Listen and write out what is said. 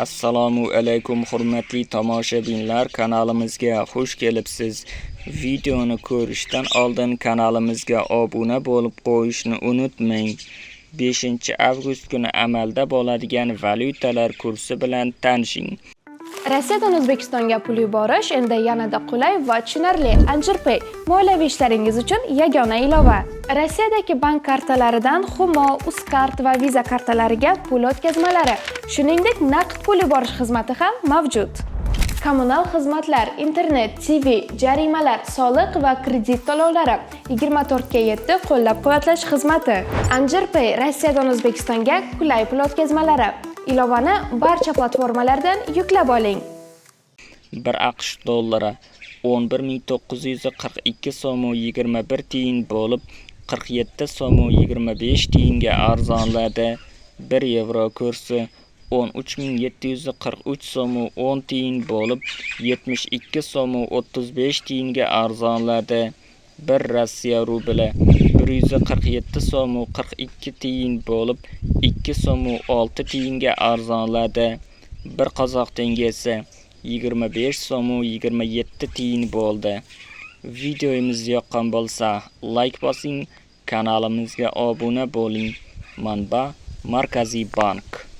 Assalomu alaykum hurmatli tomoshabinlar, kanalimizga xush kelibsiz. Videoni ko'rishdan oldin kanalimizga obuna bo'lib qo'yishni unutmang. 5-avgust kuni amalda bo'ladigan valyutalar kursi bilan tanishing. Rossiyadan O'zbekistonga pul yuborish endi yanada qulay va tushunarli. Anjirpay moliyaviy ishlaringiz uchun yagona ilova. Rossiyadagi bank kartalaridan Humo, Uzkart va Visa kartalariga pul o'tkazmalari, shuningdek naqd pul yuborish xizmati ham mavjud. Kommunal xizmatlar, internet, TV, jarimalar, soliq va kredit to'lovlari 24/7 qo'llab-quvvatlash xizmati. Anjirpay Rossiyadan O'zbekistonga qulay pul o'tkazmalari. Ilovani barcha platformalardan yuklab oling. 1 AQSh dollari 11.942 so'm 21 tiyin bo'lib 47 so'm 25 tiyinga arzonladi. 1 yevro kursi 13.743 so'm 10 tiyin bo'lib 72 so'm 35 tiyinga arzonladi. 1 Rossiya rubli 147 so'm 42 tiyin bo'lib 2 so'm 6 tiyinga arzonladi. 1 qozoq tengesi 25 so'm 27 tiyin bo'ldi. Videomiz yoqqan bo'lsa, like bosing, kanalimizga obuna bo'ling. Manba Markaziy bank.